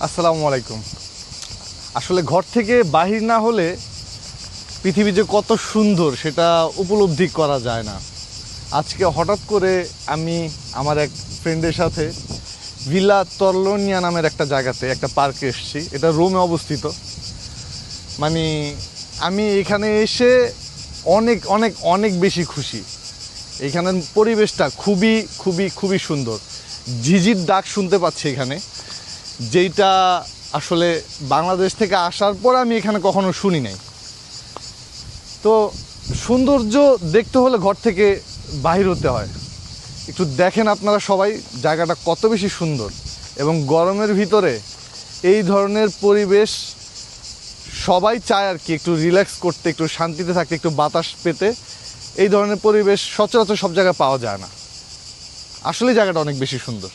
আসসালামু আলাইকুম। আসলে ঘর থেকে বাহির না হলে পৃথিবী যে কত সুন্দর সেটা উপলব্ধি করা যায় না। আজকে হঠাৎ করে আমি আমার এক ফ্রেন্ডের সাথে ভিলা তরলোনিয়া নামের একটা জায়গাতে একটা পার্কে এসেছি। এটা রোমে অবস্থিত। মানে আমি এখানে এসে অনেক অনেক অনেক বেশি খুশি। এখানের পরিবেশটা খুবই খুবই খুবই সুন্দর। ঝিঝির ডাক শুনতে পাচ্ছি এখানে, যেইটা আসলে বাংলাদেশ থেকে আসার পর আমি এখানে কখনো শুনি নাই। তো সৌন্দর্য দেখতে হলে ঘর থেকে বাহির হতে হয়। একটু দেখেন আপনারা সবাই জায়গাটা কত বেশি সুন্দর, এবং গরমের ভিতরে এই ধরনের পরিবেশ সবাই চায় আর কি, একটু রিল্যাক্স করতে, একটু শান্তিতে থাকতে, একটু বাতাস পেতে। এই ধরনের পরিবেশ সচরাচর সব জায়গায় পাওয়া যায় না। আসলে জায়গাটা অনেক বেশি সুন্দর।